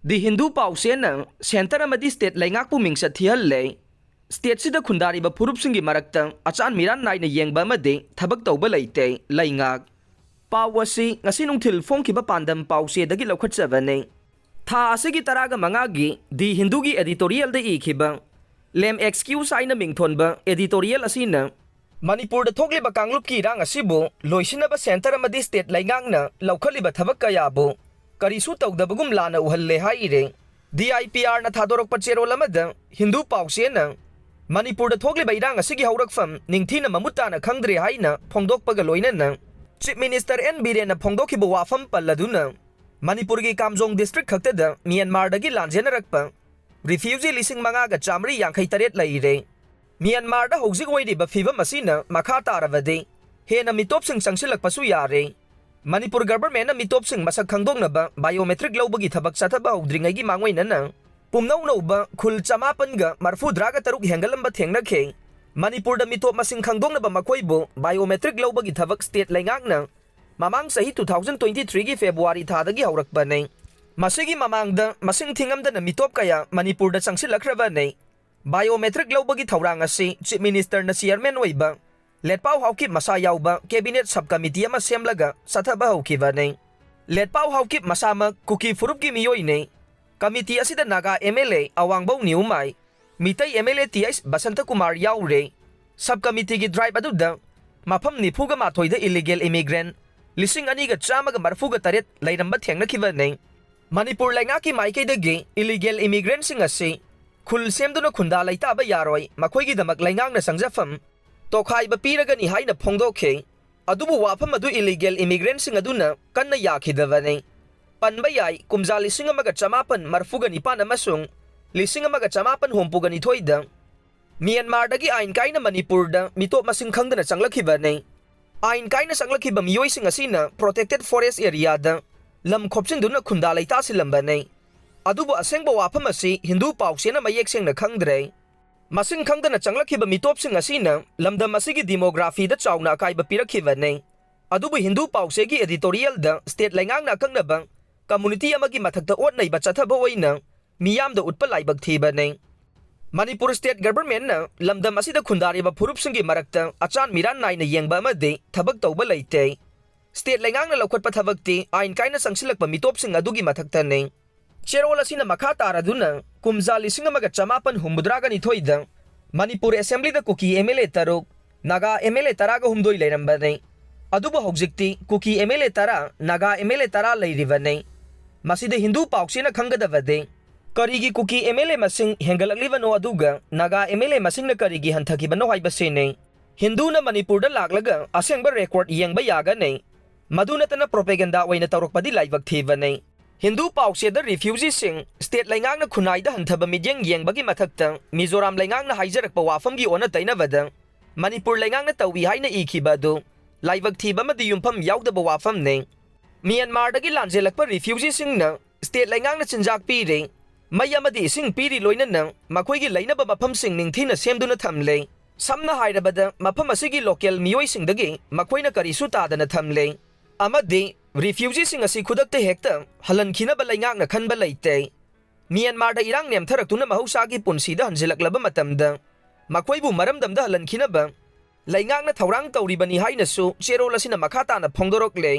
The Hindu Paochena, Center Amadi State Leingakpu Mingchat Thihalle, State Sida Kundari Purupsingi Marakta, Achan Miran Nine Yang Bamade, Tabak Tobalaite, Laingak. Pawasi, Nasinung Til Fonkiba Pandam Pauche the Gilokut Savane. Ta Asigi Taraga Mangagi, the Hindugi editorial de Ikiba. Lem excuse Aina Mingtonba, editorial Asina. Manipur the Togli Bakangluki Rang Asibo, Loishinaba Center Amadi State Laingangna, Lokaliba Tabakayabo. Karisu tog da bagum lana uhalle haire DIPR na thadorok pachero lamada Hindu Paochena Manipur da thogli bairang asigi haurakfam ningthina mamuta na khangdre haina phongdok paga loina na Chief Minister N Biren na phongdok hibo wafam palladuna Manipur gi Kamjong district khakta da Myanmar da gi lanjena rakpa refugee lising manga ga chamri yankhai taret laire Myanmar da hojik wai ba fiba masina makha taravade he na mitop sing sangsilak pasu yare Manipur government na mitop sing masak khangdong na ba biometric lawbagi thabak sathaba hudringai gi mangwai na na pumnaw no ba khul chamapan ga marfu draga taruk hengalam ba thengna khe Manipur da mitop masing khangdong na ba makhoi bo biometric lawbagi thabak state laingak na mamang sahi 2023 gi February tha da gi haurak ba nei masigi mamang da masing thingam da na mitop kaya Manipur da changsilakraba nei biometric lawbagi thawrang asi chief minister na chairman oi ba Letpau Haukip Masa Yauba, Cabinet Subcommittee ama Semlaga, Sataba Haukiva ne. Letpau Haukip Masama, Kuki Furupki Miyoi ne. Committee Asida Naga MLA, Awangbo Niumai. Mitai MLA TS Basanta Kumar Yaure. Subcommittee gi drive aduda. Mapam ni Puga Matoi the illegal immigrant. Lising Aniga Chamaga Marfuga Taret, Lainamba Tianga Kiva ne. Manipur Langaki Maike de Gay, illegal immigrant singasi. Kul Semduna Kunda Laitaba Yaroi, Makoigi the Maklangang na Sangjafam. Tokai bapiraga ni haina phongdokhe adubu wafam adu illegal immigrant sing aduna kanna yakhidavane panba yai kumja lising amaga chamapan marfuga nipan amasung lising amaga chamapan hompuga ni thoida Myanmar dagi ain kaina Manipur da mitop masing khangdana changlakhibane ain kaina changlakhiba miyoi sing asina protected forest area da lam khopsin duna khunda laita silambane adubu asengba wafam asi Hindu Paochena mayek sengna khangdre Masing khangdana changlakhiba mitop sing asina lamdam asigi demography da chawna kaiba pirakhiba ne adubu Hindu Paoche gi editorial da state laingang na kangnaba community amagi mathakta otnai ba chathaba oina miyam da utpa laibak thiba ne Manipur state government na lamdam asida khundari ba phurup singi marakta achan miran nai na yengba amade thabak tawba leite state laingang na lokhatpa thabakti ain kaina sangsilakpa mitop sing adugi mathakta ne Cherola sina makha taraduna kumja lising amaga chamapan humbudraga ni thoida Manipur assembly da kuki MLA taruk naga MLA taraga humdoi leiramba nei aduba hogjikti kuki MLA tara naga MLA tara leiriba nei masida Hindu Paochena khangadavade karigi kuki MLA masing hengalakliba no aduga naga MLA masing na karigi hanthaki bano haiba se nei Hindu na Manipur da laklaga asengba record yengba yaga nei maduna tana propaganda oina tarokpadi laibak thiba nei Hindu Paoche da refugee sing state laingang na khunai da hanthaba midyang yengbagi mathakta Mizoram laingang na haijarakpa wafam gi ona tainavada Manipur laingang na tawi haina ikhiba do laibak thiba madi yumpham yaudaba wafam ne Myanmar dagi lanjelakpa refugee sing na state laingang na chinjak pire mayamadi sing piri loina na makhoi gi lainaba mafam sing ningthina semduna thamle samna hairabada mafam asigi local miyoi sing dagi makhoina karisu tadana thamle amadi refugee sing asi khudakte hekta halan khina ba laingak na khan ba leite Myanmar da irang nem tharak tuna mahausa gi punsi da hanjilaklaba matamda makhoi bu maramdam da halan khina ba laingak na thawrang tawri bani haina su cherola sina makha ta na phongdorok le